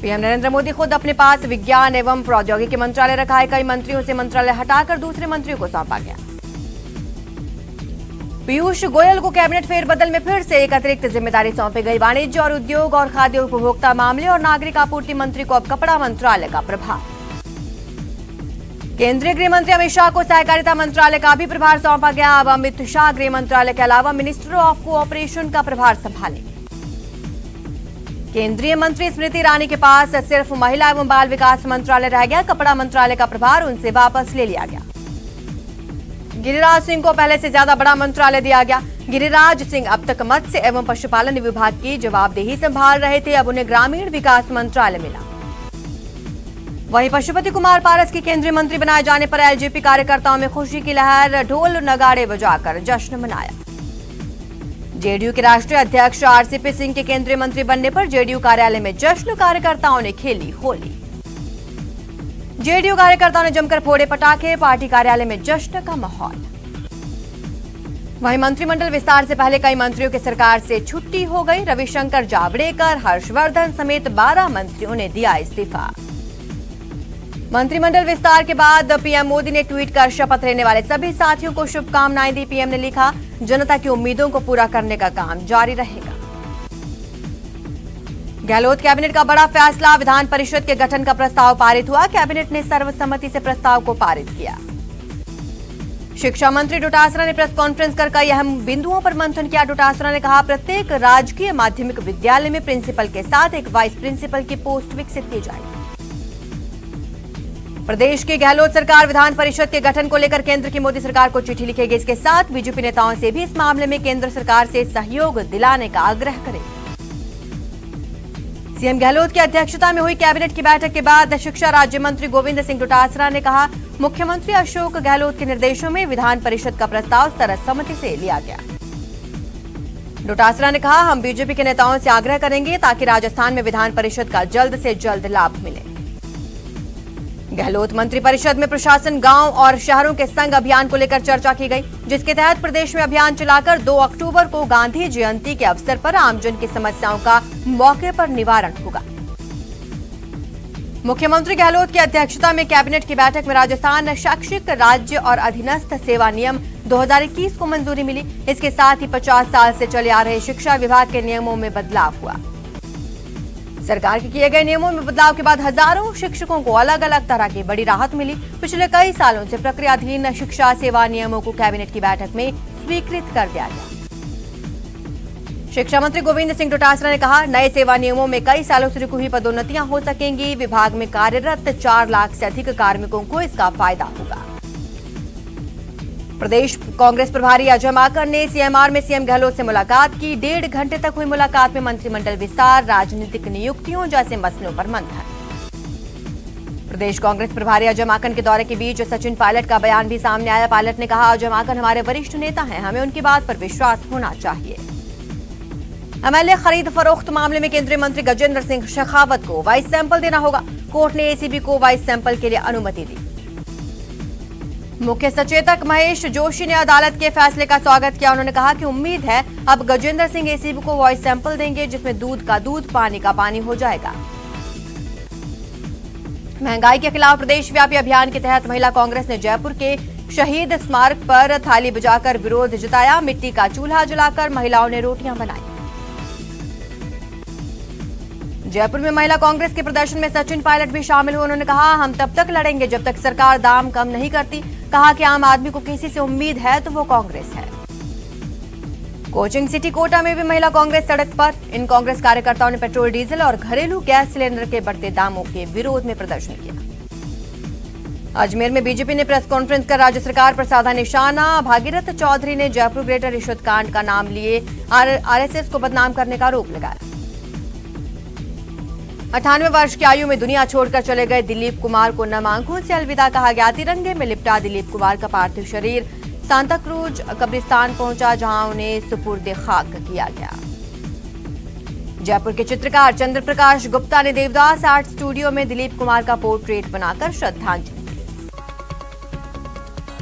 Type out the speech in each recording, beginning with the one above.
PM Narendra Modi खुद अपने पास विज्ञान एवं प्रौद्योगिकी मंत्रालय रखा है। कई मंत्रियों से मंत्रालय हटाकर दूसरे मंत्रियों को सौंपा गया। पीयूष गोयल को कैबिनेट फेरबदल में फिर से एक अतिरिक्त जिम्मेदारी सौंपी गई। वाणिज्य और उद्योग और खाद्य उपभोक्ता मामले और नागरिक आपूर्ति मंत्री को अब कपड़ा मंत्रालय का प्रभार। केंद्रीय गृह मंत्री अमित शाह को सहकारिता मंत्रालय का भी प्रभार सौंपा गया। अब अमित शाह गृह मंत्रालय के अलावा मिनिस्टर ऑफ कोऑपरेशन का प्रभार संभालेंगे। केंद्रीय मंत्री स्मृति ईरानी के पास सिर्फ महिला एवं बाल विकास मंत्रालय रह गया। कपड़ा मंत्रालय का प्रभार उनसे वापस ले लिया गया। गिरिराज सिंह को पहले से ज्यादा बड़ा मंत्रालय दिया गया। गिरिराज सिंह अब तक मत्स्य एवं पशुपालन विभाग की जवाबदेही संभाल रहे थे। अब उन्हें ग्रामीण विकास मंत्रालय मिला। वहीं पशुपति कुमार पारस के केंद्रीय मंत्री बनाए जाने पर एलजेपी कार्यकर्ताओं में खुशी की लहर, ढोल नगाड़े बजाकर जश्न मनाया। जेडीयू के राष्ट्रीय अध्यक्ष आरसीपी सिंह के केंद्रीय मंत्री बनने पर जेडीयू कार्यालय में जश्न, कार्यकर्ताओं ने खेली होली। जेडीयू कार्यकर्ताओं ने जमकर फोड़े पटाखे, पार्टी कार्यालय में जश्न का माहौल। वहीं मंत्रिमंडल विस्तार से पहले कई मंत्रियों की सरकार से छुट्टी हो गई। रविशंकर, जावड़ेकर, हर्षवर्धन समेत 12 मंत्रियों ने दिया इस्तीफा। मंत्रिमंडल विस्तार के बाद पीएम मोदी ने ट्वीट कर शपथ लेने वाले सभी साथियों को शुभकामनाएं दी। पीएम ने लिखा, जनता की उम्मीदों को पूरा करने का काम जारी रहेगा। गहलोत कैबिनेट का बड़ा फैसला, विधान परिषद के गठन का प्रस्ताव पारित हुआ। कैबिनेट ने सर्वसम्मति से प्रस्ताव को पारित किया। शिक्षा मंत्री डोटासरा ने प्रेस कॉन्फ्रेंस कर कई अहम बिंदुओं पर मंथन किया। डोटासरा ने कहा, प्रत्येक राजकीय माध्यमिक विद्यालय में प्रिंसिपल के साथ एक वाइस प्रिंसिपल की पोस्ट विकसित की जाएगी। प्रदेश की गहलोत सरकार विधान परिषद के गठन को लेकर केंद्र की मोदी सरकार को चिट्ठी लिखेगी। इसके साथ बीजेपी नेताओं से भी इस मामले में केंद्र सरकार से सहयोग दिलाने का आग्रह करेगी। सीएम गहलोत की अध्यक्षता में हुई कैबिनेट की बैठक के बाद शिक्षा राज्य मंत्री गोविंद सिंह डोटासरा ने कहा, मुख्यमंत्री अशोक गहलोत के निर्देशों में विधान परिषद का प्रस्ताव सर्वसम्मति से लिया गया। डोटासरा ने कहा, हम बीजेपी के नेताओं से आग्रह करेंगे ताकि राजस्थान में विधान परिषद का जल्द से जल्द लाभ मिले। गहलोत मंत्रिपरिषद में प्रशासन, गांव और शहरों के संग अभियान को लेकर चर्चा की गई, जिसके तहत प्रदेश में अभियान चलाकर 2 अक्टूबर को गांधी जयंती के अवसर पर आमजन की समस्याओं का मौके पर निवारण होगा। मुख्यमंत्री गहलोत की अध्यक्षता में कैबिनेट की बैठक में राजस्थान शैक्षिक राज्य और अधीनस्थ सेवा नियम 2021 को मंजूरी मिली। इसके साथ ही 50 साल से चले आ रहे शिक्षा विभाग के नियमों में बदलाव हुआ। सरकार के किए गए नियमों में बदलाव के बाद हजारों शिक्षकों को अलग अलग तरह की बड़ी राहत मिली। पिछले कई सालों से प्रक्रियाधीन शिक्षा सेवा नियमों को कैबिनेट की बैठक में स्वीकृत कर दिया गया। शिक्षा मंत्री गोविंद सिंह डोटासरा ने कहा, नए सेवा नियमों में कई सालों से रुकी हुई पदोन्नतियां हो सकेंगी। विभाग में कार्यरत 4 लाख से अधिक कार्मिकों को इसका फायदा होगा। प्रदेश कांग्रेस प्रभारी अजय माकन ने सीएमआर में सीएम गहलोत से मुलाकात की। 1.5 घंटे तक हुई मुलाकात में मंत्रिमंडल विस्तार, राजनीतिक नियुक्तियों जैसे मसलों पर मंथन। प्रदेश कांग्रेस प्रभारी अजय माकन के दौरे के बीच सचिन पायलट का बयान भी सामने आया। पायलट ने कहा, अजय माकन हमारे वरिष्ठ नेता हैं, हमें उनकी बात पर विश्वास होना चाहिए। एमएलए खरीद फरोख्त मामले में केंद्रीय मंत्री गजेंद्र सिंह शेखावत को वाइस सैंपल देना होगा। कोर्ट ने एसीबी को वाइस सैंपल के लिए अनुमति दी। मुख्य सचेतक महेश जोशी ने अदालत के फैसले का स्वागत किया। उन्होंने कहा कि उम्मीद है अब गजेंद्र सिंह एसीबी को वॉइस सैंपल देंगे, जिसमें दूध का दूध, पानी का पानी हो जाएगा। महंगाई के खिलाफ प्रदेशव्यापी अभियान के तहत महिला कांग्रेस ने जयपुर के शहीद स्मारक पर थाली बजाकर विरोध जताया। मिट्टी का चूल्हा जलाकर महिलाओं ने रोटियां बनाई। जयपुर में महिला कांग्रेस के प्रदर्शन में सचिन पायलट भी शामिल हुए। उन्होंने कहा, हम तब तक लड़ेंगे जब तक सरकार दाम कम नहीं करती। कहा कि आम आदमी को किसी से उम्मीद है तो वो कांग्रेस है। कोचिंग सिटी कोटा में भी महिला कांग्रेस सड़क पर। इन कांग्रेस कार्यकर्ताओं ने पेट्रोल, डीजल और घरेलू गैस सिलेंडर के बढ़ते दामों के विरोध में प्रदर्शन किया। अजमेर में बीजेपी ने प्रेस कॉन्फ्रेंस कर राज्य सरकार पर साधा निशाना। भागीरथ चौधरी ने जयपुर ग्रेटर रिश्वत कांड का नाम लिए आरएसएस को बदनाम करने का आरोप लगाया। 98 वर्ष की आयु में दुनिया छोड़कर चले गए दिलीप कुमार को नम आंखों से अलविदा कहा गया। तिरंगे में लिपटा दिलीप कुमार का पार्थिव शरीर सांता क्रूज कब्रिस्तान पहुंचा, जहां उन्हें सुपुर्द खाक किया गया। जयपुर के चित्रकार चंद्र प्रकाश गुप्ता ने देवदास आर्ट स्टूडियो में दिलीप कुमार का पोर्ट्रेट बनाकर श्रद्धांजलि दी।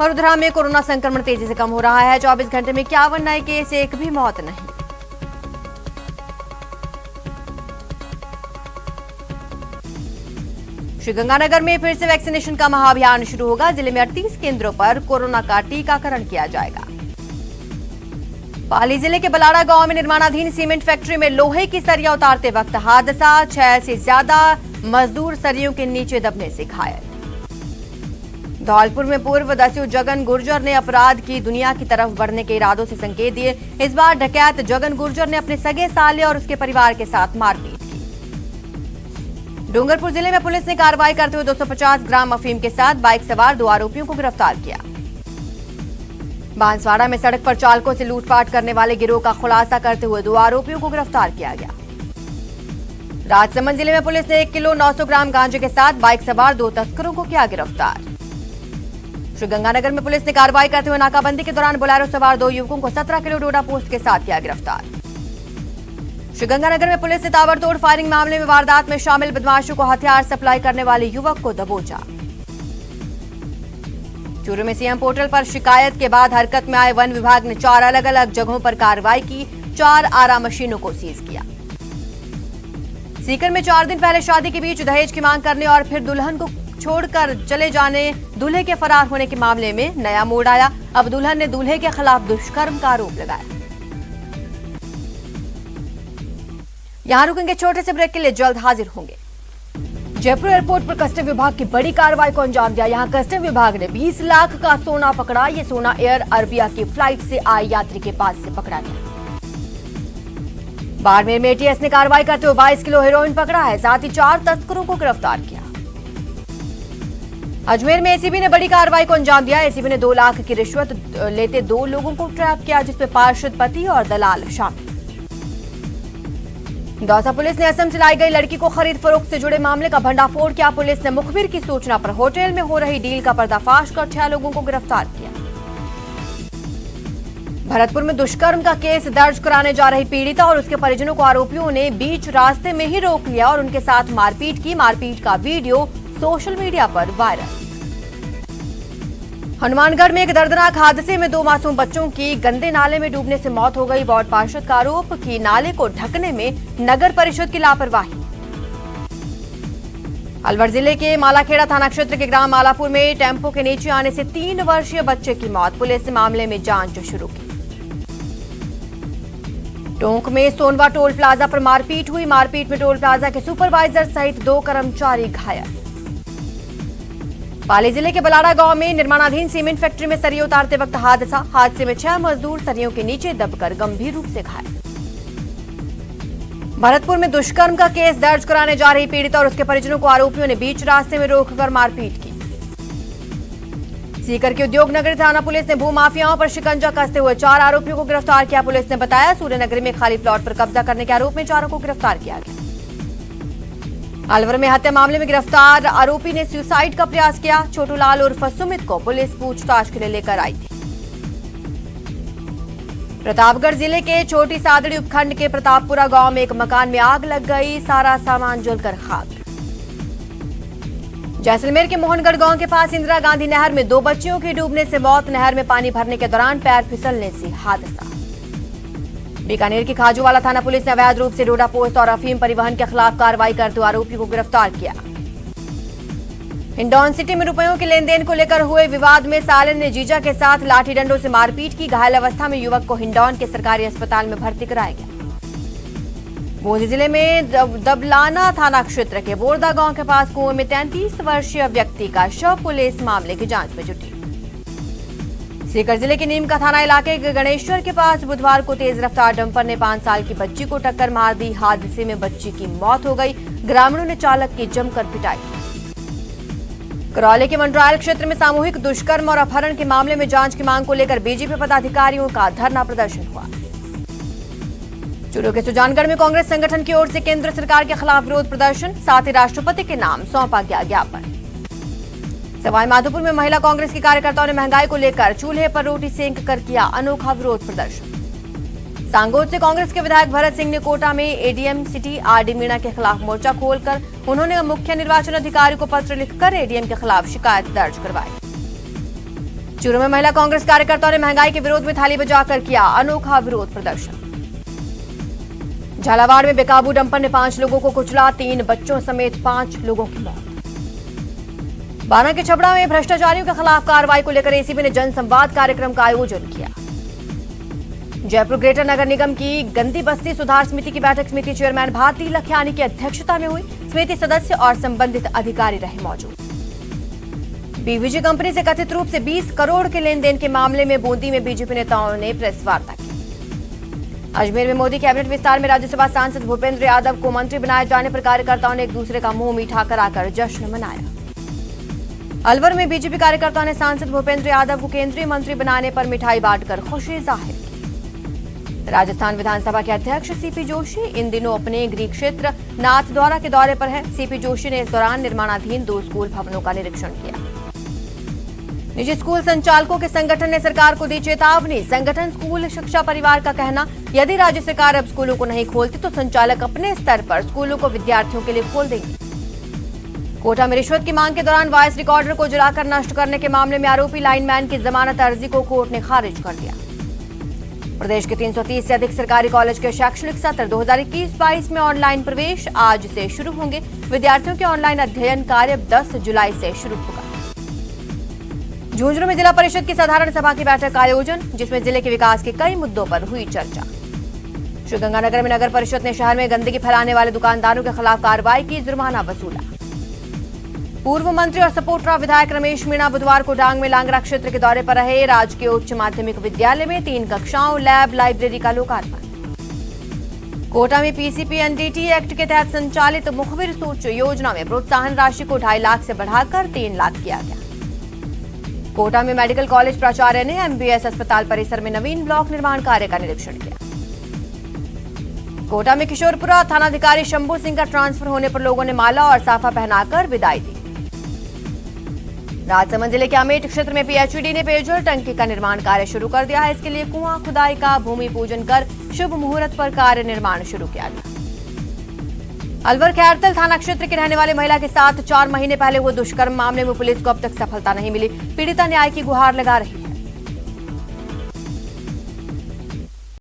वडोदरा में कोरोना संक्रमण तेजी से कम हो रहा है। 24 घंटे में 51 नए केस, एक भी मौत नहीं। श्रीगंगानगर में फिर से वैक्सीनेशन का महाअभियान शुरू होगा। जिले में 38 केंद्रों पर कोरोना का टीकाकरण किया जाएगा। पाली जिले के बलाड़ा गांव में निर्माणाधीन सीमेंट फैक्ट्री में लोहे की सरिया उतारते वक्त हादसा, 6 से ज्यादा मजदूर सरियों के नीचे दबने से घायल। धौलपुर में पूर्व दस्यु जगन गुर्जर ने अपराध की दुनिया की तरफ बढ़ने के इरादों से संकेत दिए। इस बार डकैत जगन गुर्जर ने अपने सगे साले और उसके परिवार के साथ मारपीट की। डूंगरपुर जिले में पुलिस ने कार्रवाई करते हुए 250 ग्राम अफीम के साथ बाइक सवार 2 आरोपियों को गिरफ्तार किया। बांसवाड़ा में सड़क पर चालकों से लूटपाट करने वाले गिरोह का खुलासा करते हुए 2 आरोपियों को गिरफ्तार किया गया। राजसमंद जिले में पुलिस ने 1 किलो 900 ग्राम गांजे के साथ बाइक सवार 2 तस्करों को किया गिरफ्तार। श्रीगंगानगर में पुलिस ने कार्रवाई करते हुए नाकाबंदी के दौरान बोलेरो सवार 2 युवकों को 17 किलो डोडा पोस्ट के साथ किया गिरफ्तार। श्रीगंगानगर में पुलिस ने ताबड़तोड़ फायरिंग मामले में वारदात में शामिल बदमाशों को हथियार सप्लाई करने वाले युवक को दबोचा। चूरू में सीएम पोर्टल पर शिकायत के बाद हरकत में आए वन विभाग ने 4 अलग अलग जगहों पर कार्रवाई की, 4 आरा मशीनों को सीज किया। सीकर में 4 दिन पहले शादी के बीच दहेज की मांग करने और फिर दुल्हन को छोड़कर चले जाने, दूल्हे के फरार होने के मामले में नया मोड़ आया। अब दुल्हन ने दूल्हे के खिलाफ दुष्कर्म का आरोप लगाया। यहां रुकेंगे, छोटे से ब्रेक के लिए जल्द हाजिर होंगे। जयपुर एयरपोर्ट पर कस्टम विभाग की बड़ी कार्रवाई को अंजाम दिया। यहां कस्टम विभाग ने 20 लाख का सोना पकड़ा। ये सोना एयर अरबिया की फ्लाइट से आए यात्री के पास से पकड़ा गया। बाड़मेर में एटीएस ने कार्रवाई करते हुए 22 किलो हेरोइन पकड़ा है, साथ ही 4 तस्करों को गिरफ्तार किया। अजमेर में एसीबी ने बड़ी कार्रवाई को अंजाम दिया। एसीबी ने 2 लाख की रिश्वत लेते 2 लोगों को ट्रैप किया, जिसमें पार्षद पति और दलाल शामिल। दौसा पुलिस ने असम से लाई गई लड़की को खरीद फरोख्त से जुड़े मामले का भंडाफोड़ किया। पुलिस ने मुखबिर की सूचना पर होटल में हो रही डील का पर्दाफाश कर 6 लोगों को गिरफ्तार किया। भरतपुर में दुष्कर्म का केस दर्ज कराने जा रही पीड़िता और उसके परिजनों को आरोपियों ने बीच रास्ते में ही रोक लिया और उनके साथ मारपीट की। मारपीट का वीडियो सोशल मीडिया पर वायरल। हनुमानगढ़ में एक दर्दनाक हादसे में 2 मासूम बच्चों की गंदे नाले में डूबने से मौत हो गई। वार्ड पार्षद का आरोप कि नाले को ढकने में नगर परिषद की लापरवाही। अलवर जिले के मालाखेड़ा थाना क्षेत्र के ग्राम मालापुर में टेम्पो के नीचे आने से 3 वर्षीय बच्चे की मौत। पुलिस ने मामले में जांच शुरू की। टोंक में सोनवा टोल प्लाजा पर मारपीट हुई। मारपीट में टोल प्लाजा के सुपरवाइजर सहित 2 कर्मचारी घायल। पाली जिले के बलाड़ा गांव में निर्माणाधीन सीमेंट फैक्ट्री में सरिया उतारते वक्त हादसा। हादसे में 6 मजदूर सरियों के नीचे दबकर गंभीर रूप से घायल। भरतपुर में दुष्कर्म का केस दर्ज कराने जा रही पीड़िता और उसके परिजनों को आरोपियों ने बीच रास्ते में रोककर मारपीट की। सीकर की उद्योग नगरी थाना पुलिस ने भूमाफियाओं पर शिकंजा कसते हुए 4 आरोपियों को गिरफ्तार किया। पुलिस ने बताया सूर्यनगरी में खाली प्लॉट पर कब्जा करने के आरोप में 4 को गिरफ्तार किया गया। अलवर में हत्या मामले में गिरफ्तार आरोपी ने सुसाइड का प्रयास किया। छोटूलाल उर्फ सुमित को पुलिस पूछताछ के लिए लेकर आई थी। प्रतापगढ़ जिले के छोटी सादड़ी उपखंड के प्रतापपुरा गांव में एक मकान में आग लग गई, सारा सामान जलकर खाक। जैसलमेर के मोहनगढ़ गांव के पास इंदिरा गांधी नहर में 2 बच्चियों की डूबने से मौत। नहर में पानी भरने के दौरान पैर फिसलने से हादसा। बीकानेर की खाजूवाला थाना पुलिस ने अवैध रूप से डोडा पोस्ट और अफीम परिवहन के खिलाफ कार्रवाई करते हुए आरोपी को गिरफ्तार किया। हिंडौन सिटी में रुपयों के लेन देन को लेकर हुए विवाद में सालन ने जीजा के साथ लाठी डंडों से मारपीट की। घायल अवस्था में युवक को हिंडौन के सरकारी अस्पताल में भर्ती कराया गया। बूंदी जिले में दबलाना थाना क्षेत्र के बोरदा गांव के पास कुएं में 33 वर्षीय व्यक्ति का शव। पुलिस मामले की जांच में जुटी। सीकर जिले के नीम का थाना इलाके के गणेश्वर के पास बुधवार को तेज रफ्तार डंपर ने 5 साल की बच्ची को टक्कर मार दी। हादसे में बच्ची की मौत हो गई। ग्रामीणों ने चालक की जमकर पिटाई। करौली के मंडरायल क्षेत्र में सामूहिक दुष्कर्म और अपहरण के मामले में जांच की मांग को लेकर बीजेपी पदाधिकारियों का धरना प्रदर्शन हुआ। चूरू के सुजानगढ़ में कांग्रेस संगठन की ओर से केंद्र सरकार के खिलाफ विरोध प्रदर्शन, साथ ही राष्ट्रपति के नाम सौंपा गया ज्ञापन। सवाई माधोपुर में महिला कांग्रेस के कार्यकर्ताओं ने महंगाई को लेकर चूल्हे पर रोटी सेंक कर किया अनोखा विरोध प्रदर्शन। सांगोद से कांग्रेस के विधायक भरत सिंह ने कोटा में एडीएम सिटी आरडी मीणा के खिलाफ मोर्चा खोलकर उन्होंने मुख्य निर्वाचन अधिकारी को पत्र लिखकर एडीएम के खिलाफ शिकायत दर्ज करवाई। चूरू में महिला कांग्रेस कार्यकर्ताओं ने महंगाई के विरोध में थाली बजाकर किया अनोखा विरोध प्रदर्शन। झालावाड़ में बेकाबू डंपर ने 5 लोगों को कुचला, 3 बच्चों समेत 5 लोगों की मौत। बाना के छबड़ा में भ्रष्टाचारियों के खिलाफ कार्रवाई को लेकर एसीबी ने जनसंवाद कार्यक्रम का आयोजन किया। जयपुर ग्रेटर नगर निगम की गंदी बस्ती सुधार समिति की बैठक समिति चेयरमैन भारती लखियानी की अध्यक्षता में हुई। समिति सदस्य और संबंधित अधिकारी रहे मौजूद। बीवीजी कंपनी से कथित रूप से 20 करोड़ के लेन देन के मामले में बूंदी में बीजेपी नेताओं ने प्रेस वार्ता की। अजमेर में मोदी कैबिनेट विस्तार में राज्यसभा सांसद भूपेंद्र यादव को मंत्री बनाए जाने पर कार्यकर्ताओं ने एक दूसरे का मुंह मीठा कराकर जश्न मनाया। अलवर में बीजेपी कार्यकर्ताओं ने सांसद भूपेंद्र यादव को केंद्रीय मंत्री बनाने पर मिठाई बांटकर खुशी जाहिर की। राजस्थान विधानसभा के अध्यक्ष सीपी जोशी इन दिनों अपने गृह क्षेत्र नाथद्वारा के दौरे पर हैं। सीपी जोशी ने इस दौरान निर्माणाधीन 2 स्कूल भवनों का निरीक्षण किया। निजी स्कूल संचालकों के संगठन ने सरकार को दी चेतावनी। संगठन स्कूल शिक्षा परिवार का कहना, यदि राज्य सरकार अब स्कूलों को नहीं खोलती तो संचालक अपने स्तर पर स्कूलों को विद्यार्थियों के लिए खोल देंगे। कोटा में रिश्वत की मांग के दौरान वॉइस रिकॉर्डर को जलाकर नष्ट करने के मामले में आरोपी लाइनमैन की जमानत अर्जी को कोर्ट ने खारिज कर दिया। प्रदेश के 330 से अधिक सरकारी कॉलेज के शैक्षणिक सत्र 2021-22 में ऑनलाइन प्रवेश आज से शुरू होंगे। विद्यार्थियों के ऑनलाइन अध्ययन कार्य 10 जुलाई से शुरू होगा। झुंझुनू में जिला परिषद की साधारण सभा की बैठक का आयोजन, जिसमें जिले के विकास के कई मुद्दों पर हुई चर्चा। श्रीगंगानगर में नगर परिषद ने शहर में गंदगी फैलाने वाले दुकानदारों के खिलाफ कार्रवाई की, जुर्माना वसूला। पूर्व मंत्री और सपोटरा विधायक रमेश मीणा बुधवार को डांग में लांगरा क्षेत्र के दौरे पर रहे। राजकीय उच्च माध्यमिक विद्यालय में 3 कक्षाओं, लैब, लाइब्रेरी का लोकार्पण। कोटा में पीसीपी एनडीटी एक्ट के तहत संचालित मुखबिर सोच योजना में प्रोत्साहन राशि को 2.5 लाख से बढ़ाकर 3 लाख किया गया। कोटा में मेडिकल कॉलेज प्राचार्य ने एमबीएस अस्पताल परिसर में नवीन ब्लॉक निर्माण कार्य का निरीक्षण किया। कोटा में किशोरपुरा थानाधिकारी शंभू सिंह का ट्रांसफर होने पर लोगों ने माला और साफा पहनाकर विदाई दी। राजसमंद जिले के अमेठ क्षेत्र में पीएचईडी ने पेयजल टंकी का निर्माण कार्य शुरू कर दिया है। इसके लिए कुआं खुदाई का भूमि पूजन कर शुभ मुहूर्त पर कार्य निर्माण शुरू किया गया। अलवर खैरतल थाना क्षेत्र की रहने वाली महिला के साथ 4 महीने पहले हुए दुष्कर्म मामले में पुलिस को अब तक सफलता नहीं मिली। पीड़िता न्याय की गुहार लगा रही है।